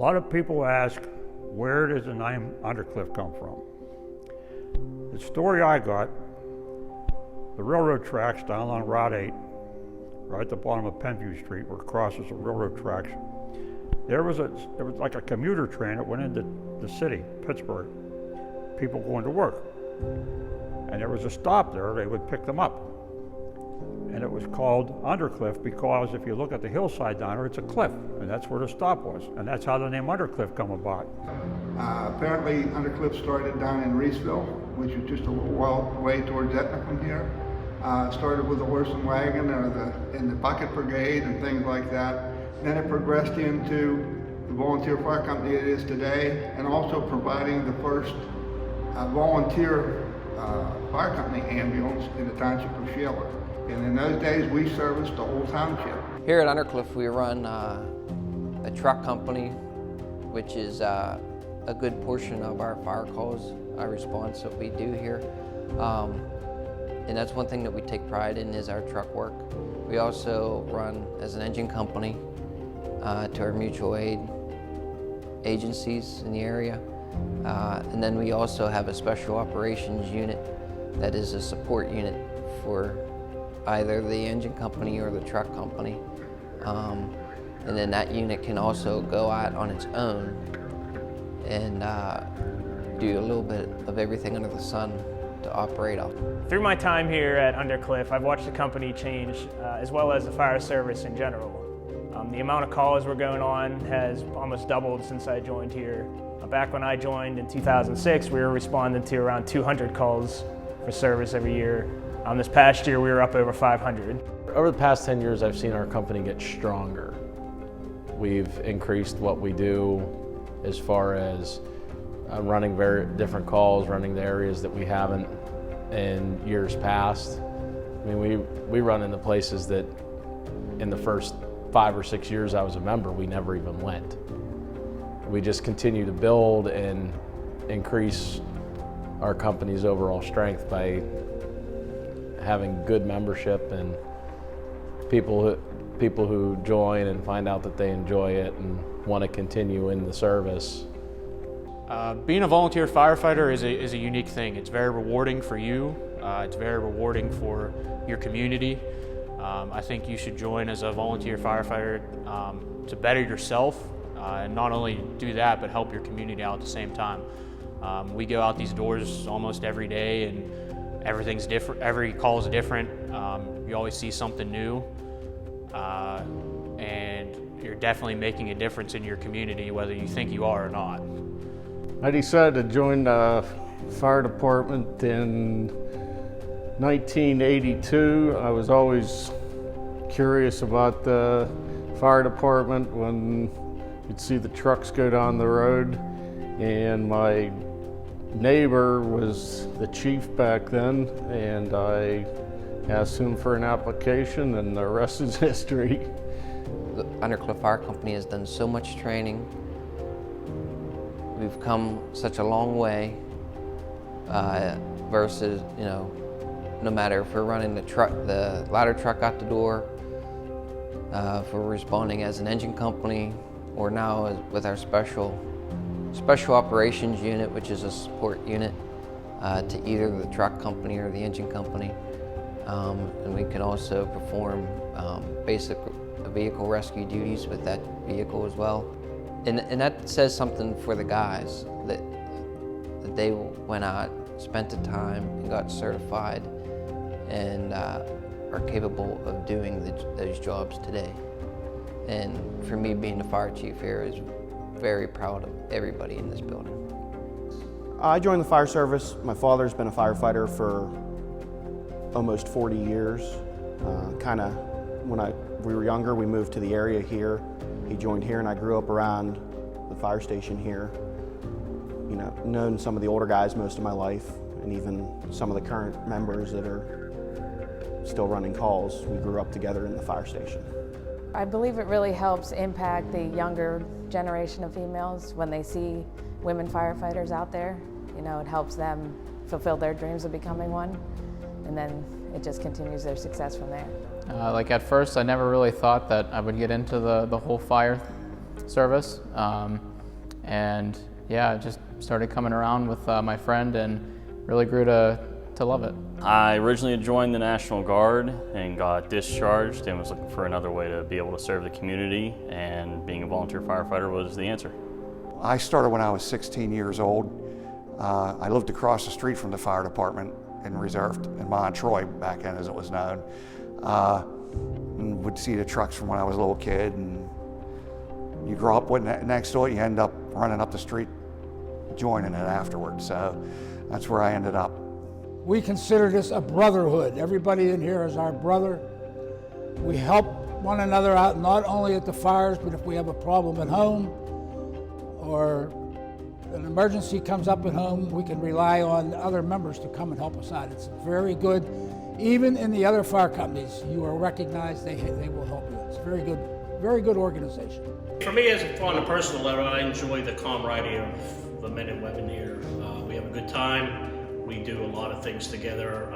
lot of people ask, where does the name Undercliff come from? The story I got, the railroad tracks down on Route 8, right at the bottom of Penview Street, where it crosses the railroad tracks, there was like a commuter train that went into the city, Pittsburgh, people going to work. And there was a stop there, they would pick them up. And it was called Undercliff because if you look at the hillside down there, it's a cliff, and that's where the stop was. And that's how the name Undercliff come about. Apparently Undercliff started down in Reeseville, which is just a little way towards Etna from here. Started with the horse and wagon and the bucket brigade and things like that. Then it progressed into the volunteer fire company it is today, and also providing the first volunteer fire company ambulance in the township of Sheila. And in those days, we serviced the whole township. Here at Undercliff, we run a truck company, which is a good portion of our fire calls, our response that we do here. And that's one thing that we take pride in is our truck work. We also run as an engine company to our mutual aid agencies in the area. And then we also have a special operations unit that is a support unit for either the engine company or the truck company. And then that unit can also go out on its own and do a little bit of everything under the sun to operate off. Through my time here at Undercliff, I've watched the company change as well as the fire service in general. The amount of calls we're going on has almost doubled since I joined here. Back when I joined in 2006, we were responding to around 200 calls for service every year. This past year, we were up over 500. Over the past 10 years, I've seen our company get stronger. We've increased what we do as far as running very different calls, running the areas that we haven't in years past. I mean, we run into places that in the first 5 or 6 years I was a member, we never even went. We just continue to build and increase our company's overall strength by having good membership and people who join and find out that they enjoy it and want to continue in the service. Being a volunteer firefighter is a unique thing. It's very rewarding for you. It's very rewarding for your community. I think you should join as a volunteer firefighter to better yourself and not only do that, but help your community out at the same time. We go out these doors almost every day and everything's different. Every call is different. You always see something new. And you're definitely making a difference in your community, whether you think you are or not. I decided to join the fire department in 1982. I was always curious about the fire department when you'd see the trucks go down the road, and my neighbor was the chief back then, and I asked him for an application, and the rest is history. The Undercliff Fire Company has done so much training. We've come such a long way versus, no matter if we're running the ladder truck out the door, if we're responding as an engine company, or now with our special operations unit, which is a support unit to either the truck company or the engine company. And we can also perform basic vehicle rescue duties with that vehicle as well. And that says something for the guys, that they went out, spent the time, and got certified, and are capable of doing those jobs today. And for me, being the fire chief here, is very proud of everybody in this building. I joined the fire service. My father's been a firefighter for almost 40 years. When we were younger, we moved to the area here. He joined here, and I grew up around the fire station here. Known some of the older guys most of my life, and even some of the current members that are still running calls. We grew up together in the fire station. I believe it really helps impact the younger generation of females when they see women firefighters out there. It helps them fulfill their dreams of becoming one, and then it just continues their success from there. At first, I never really thought that I would get into the whole fire service. And yeah, just started coming around with my friend and really grew to love it. I originally joined the National Guard and got discharged and was looking for another way to be able to serve the community, and being a volunteer firefighter was the answer. I started when I was 16 years old. I lived across the street from the fire department in Reserve in Montroy, back then as it was known. And would see the trucks from when I was a little kid, and you grow up with next to it, you end up running up the street joining it afterwards. So that's where I ended up. We consider this a brotherhood. Everybody in here is our brother. We help one another out, not only at the fires, but if we have a problem at home or an emergency comes up at home, we can rely on other members to come and help us out. It's very good. Even in the other fire companies, you are recognized, they will help you. It's a very good organization. For me, on a personal level, I enjoy the camaraderie of the men and women here. We have a good time. We do a lot of things together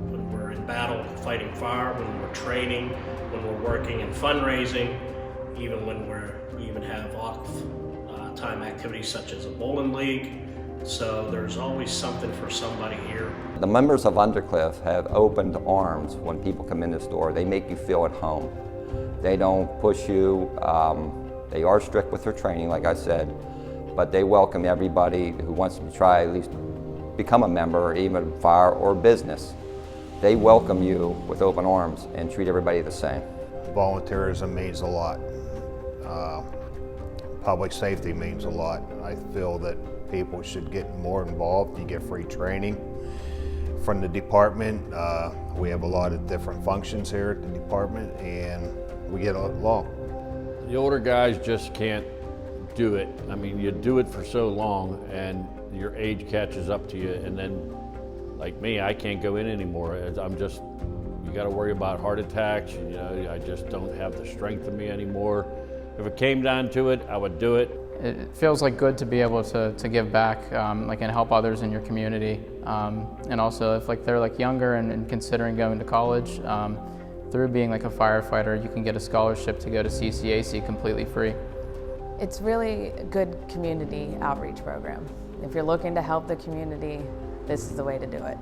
when we're in battle, fighting fire, when we're training, when we're working in fundraising, even when we even have off-time activities such as a bowling league. So there's always something for somebody here. The members of Undercliff have opened arms when people come in this door. They make you feel at home. They don't push you. They are strict with their training, like I said, but they welcome everybody who wants to try at least become a member, even fire or business. They welcome you with open arms and treat everybody the same. Volunteerism means a lot. Public safety means a lot. I feel that people should get more involved. You get free training from the department. We have a lot of different functions here at the department, and we get along. The older guys just can't do it. I mean, you do it for so long and your age catches up to you, and then like me, I can't go in anymore. You got to worry about heart attacks. You know, I just don't have the strength in me anymore. If it came down to it, I would do it. It feels like good to be able to give back, and help others in your community. And also, if they're younger and considering going to college, through being a firefighter, you can get a scholarship to go to CCAC completely free. It's really a good community outreach program. If you're looking to help the community, this is the way to do it.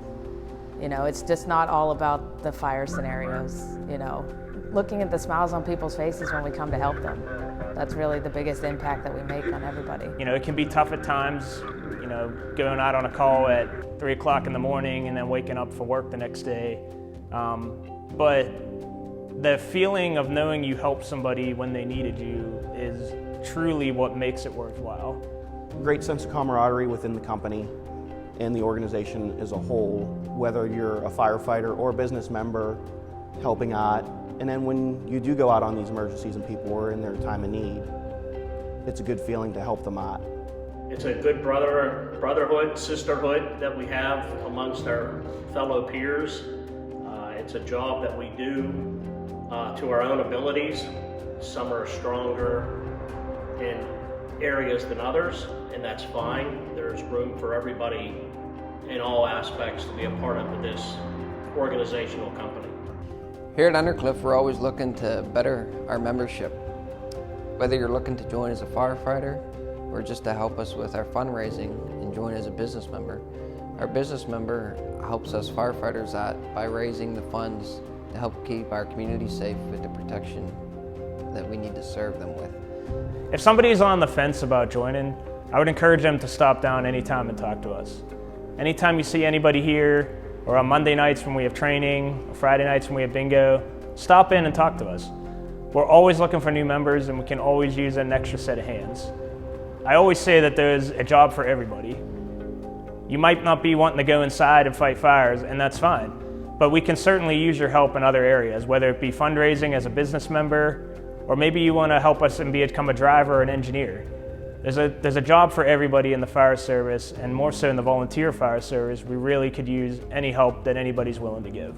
You know, it's just not all about the fire scenarios, looking at the smiles on people's faces when we come to help them. That's really the biggest impact that we make on everybody. It can be tough at times, going out on a call at 3 o'clock in the morning and then waking up for work the next day. But the feeling of knowing you helped somebody when they needed you is truly what makes it worthwhile. Great sense of camaraderie within the company and the organization as a whole, whether you're a firefighter or a business member helping out. And then when you do go out on these emergencies and people are in their time of need, it's a good feeling to help them out. It's a good brotherhood, sisterhood that we have amongst our fellow peers. It's a job that we do to our own abilities. Some are stronger in areas than others, and that's fine. There's room for everybody in all aspects to be a part of this organizational company. Here at Undercliff, we're always looking to better our membership. Whether you're looking to join as a firefighter or just to help us with our fundraising and join as a business member, our business member helps us firefighters out by raising the funds to help keep our community safe with the protection that we need to serve them with. If somebody's on the fence about joining, I would encourage them to stop down anytime and talk to us. Anytime you see anybody here, or on Monday nights when we have training, or Friday nights when we have bingo, stop in and talk to us. We're always looking for new members, and we can always use an extra set of hands. I always say that there's a job for everybody. You might not be wanting to go inside and fight fires, and that's fine. But we can certainly use your help in other areas, whether it be fundraising as a business member, or maybe you want to help us and become a driver or an engineer. There's a job for everybody in the fire service, and more so in the volunteer fire service. We really could use any help that anybody's willing to give.